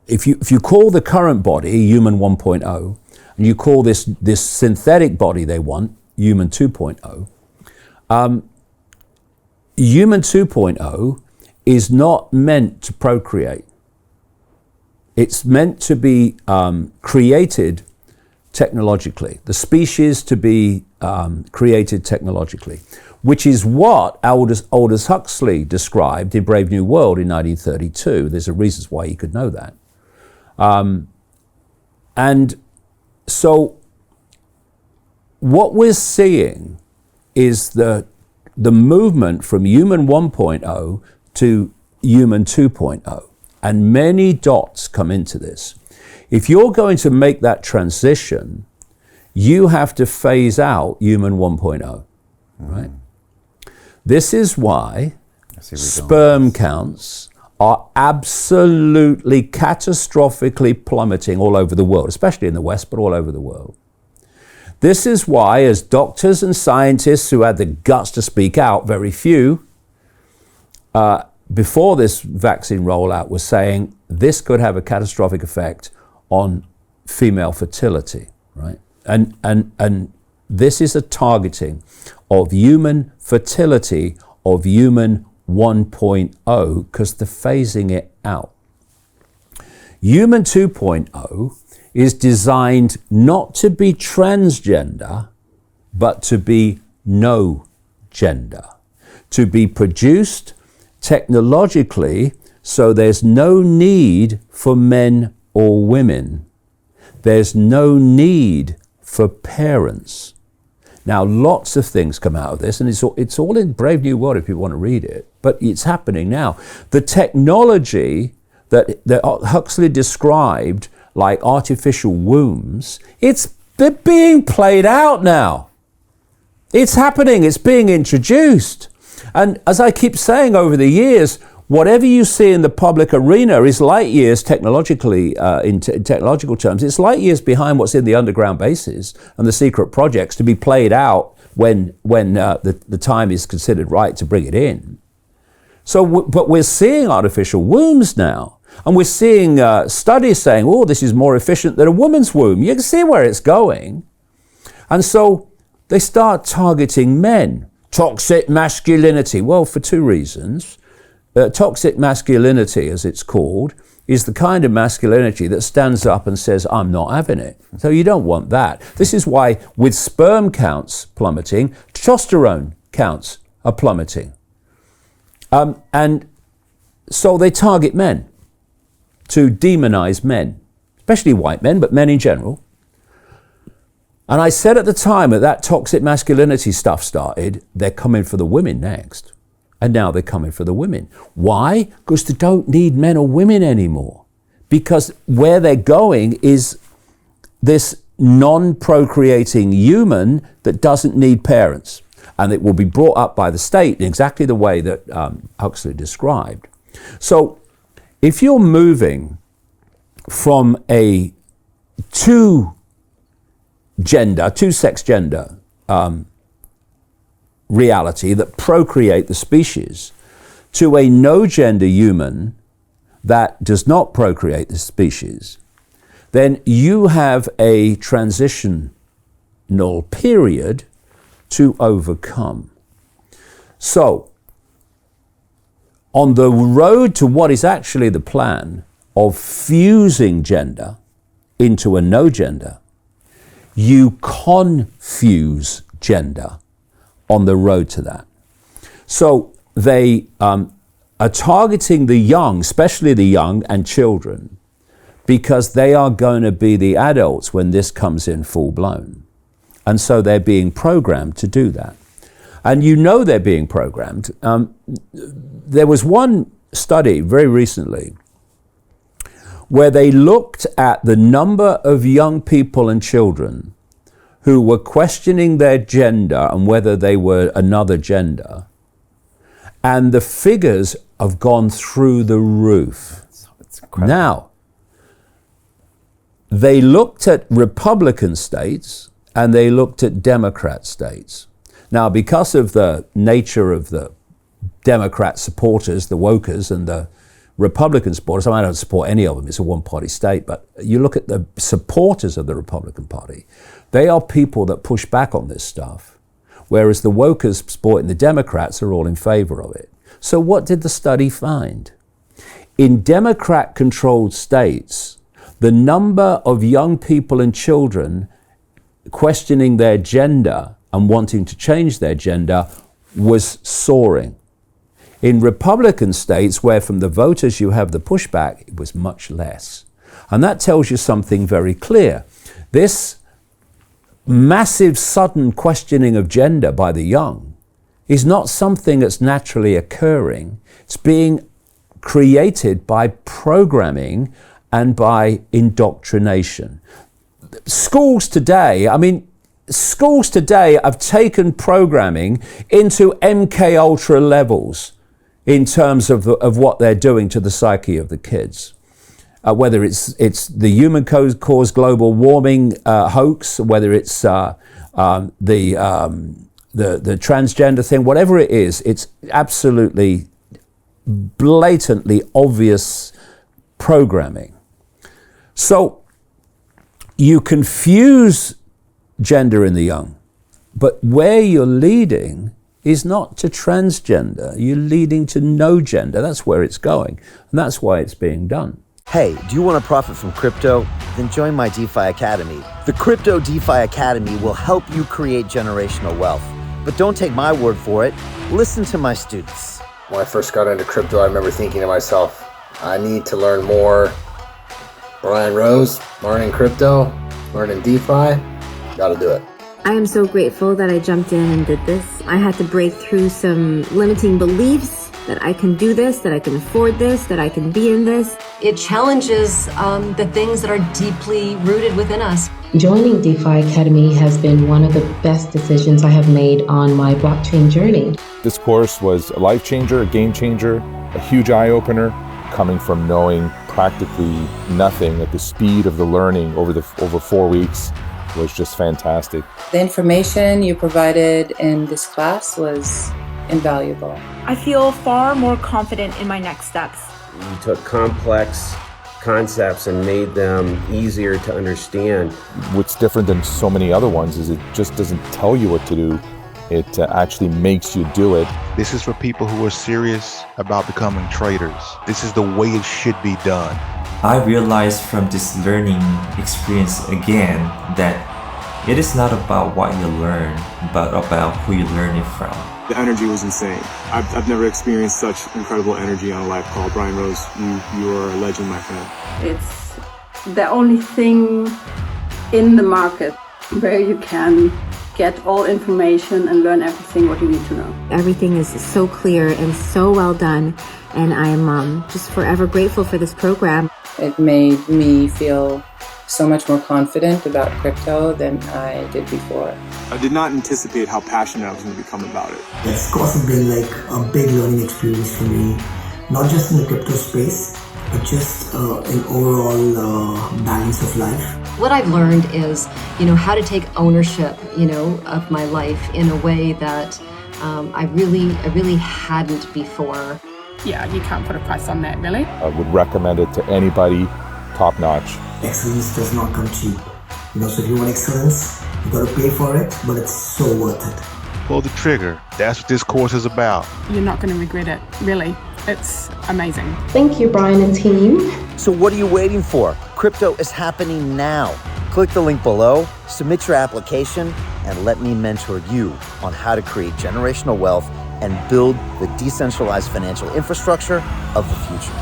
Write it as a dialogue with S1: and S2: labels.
S1: if you call the current body human 1.0, and you call this synthetic body they want human 2.0, human 2.0 is not meant to procreate. It's meant to be created technologically, the species to be created technologically, which is what Aldous Huxley described in Brave New World in 1932. There's a reason why he could know that. And so what we're seeing is the movement from human 1.0 to human 2.0. And many dots come into this. If you're going to make that transition, you have to phase out human 1.0, right? This is why sperm counts are absolutely catastrophically plummeting all over the world, especially in the West, but all over the world. This is why, as doctors and scientists who had the guts to speak out, very few, before this vaccine rollout, was saying this could have a catastrophic effect on female fertility, right? And this is a targeting of human fertility of human 1.0 because they're phasing it out. Human 2.0 is designed not to be transgender, but to be no gender, to be produced technologically so there's no need for men or women. There's no need for parents. Now, lots of things come out of this, and it's all in Brave New World if you want to read it, but it's happening now. The technology that Huxley described, like artificial wombs, they're being played out now. It's happening, it's being introduced. And as I keep saying over the years, whatever you see in the public arena is light years technologically, in technological terms, it's light years behind what's in the underground bases and the secret projects to be played out when the time is considered right to bring it in. But we're seeing artificial wombs now. And we're seeing studies saying, oh, this is more efficient than a woman's womb. You can see where it's going. And so they start targeting men. Toxic masculinity. Well, for two reasons. Toxic masculinity, as it's called, is the kind of masculinity that stands up and says, I'm not having it. So you don't want that. This is why with sperm counts plummeting, testosterone counts are plummeting. And so they target men to demonize men, especially white men, but men in general. And I said at the time that toxic masculinity stuff started, they're coming for the women next. And now they're coming for the women. Why? Because they don't need men or women anymore. Because where they're going is this non-procreating human that doesn't need parents. And it will be brought up by the state in exactly the way that Huxley described. So if you're moving from a two-sex gender reality that procreate the species to a no-gender human that does not procreate the species, then you have a transitional period to overcome. So, on the road to what is actually the plan of fusing gender into a no gender, you confuse gender on the road to that. So they are targeting the young, especially the young and children, because they are going to be the adults when this comes in full blown. And so they're being programmed to do that. And you know they're being programmed. There was one study very recently where they looked at the number of young people and children who were questioning their gender and whether they were another gender. And the figures have gone through the roof.
S2: It's incredible.
S1: Now, they looked at Republican states and they looked at Democrat states. Now, because of the nature of the Democrat supporters, the wokers and the Republican supporters, I mean, I don't support any of them, it's a one-party state, but you look at the supporters of the Republican Party, they are people that push back on this stuff, whereas the wokers supporting the Democrats are all in favor of it. So what did the study find? In Democrat-controlled states, the number of young people and children questioning their gender and wanting to change their gender was soaring. In Republican states, where from the voters you have the pushback, it was much less. And that tells you something very clear. This massive, sudden questioning of gender by the young is not something that's naturally occurring. It's being created by programming and by indoctrination. Schools today have taken programming into MK Ultra levels in terms of what they're doing to the psyche of the kids. Whether it's the human cause global warming hoax, whether it's the transgender thing, whatever it is, it's absolutely blatantly obvious programming. So you confuse gender in the young, but where you're leading is not to transgender, you're leading to no gender. That's where it's going, and that's why it's being done.
S2: Hey, do you want to profit from crypto? Then join my DeFi Academy. The Crypto DeFi Academy will help you create generational wealth. But don't take my word for it. Listen to my students.
S3: When I first got into crypto, I remember thinking to myself, I need to learn more. Brian Rose, learning crypto, learning DeFi, gotta do it.
S4: I am so grateful that I jumped in and did this. I had to break through some limiting beliefs that I can do this, that I can afford this, that I can be in this.
S5: It challenges the things that are deeply rooted within us.
S6: Joining DeFi Academy has been one of the best decisions I have made on my blockchain journey.
S7: This course was a life changer, a game changer, a huge eye-opener, coming from knowing practically nothing at the speed of the learning over 4 weeks was just fantastic.
S8: The information you provided in this class was invaluable.
S9: I feel far more confident in my next steps.
S10: You took complex concepts and made them easier to understand.
S7: What's different than so many other ones is it just doesn't tell you what to do. It actually makes you do it.
S11: This is for people who are serious about becoming traders. This is the way it should be done.
S12: I realized from this learning experience again that it is not about what you learn, but about who you learn it from.
S13: The energy was insane. I've never experienced such incredible energy on a live call. Brian Rose, you are a legend, my friend.
S14: It's the only thing in the market where you can get all information and learn everything what you need to know.
S4: Everything is so clear and so well done, and I am just forever grateful for this program.
S8: It made me feel so much more confident about crypto than I did before.
S13: I did not anticipate how passionate I was going to become about it.
S15: It's also been like a big learning experience for me, not just in the crypto space, but just in overall balance of life.
S5: What I've learned is, how to take ownership, of my life in a way that I really hadn't before.
S9: Yeah, you can't put a price on that, really.
S7: I would recommend it to anybody, top notch.
S15: Excellence does not come cheap. So if you want excellence, you got to pay for it, but it's so worth it.
S11: Pull the trigger. That's what this course is about.
S9: You're not going to regret it, really. It's amazing.
S6: Thank you, Brian and team.
S2: So what are you waiting for? Crypto is happening now. Click the link below, submit your application, and let me mentor you on how to create generational wealth and build the decentralized financial infrastructure of the future.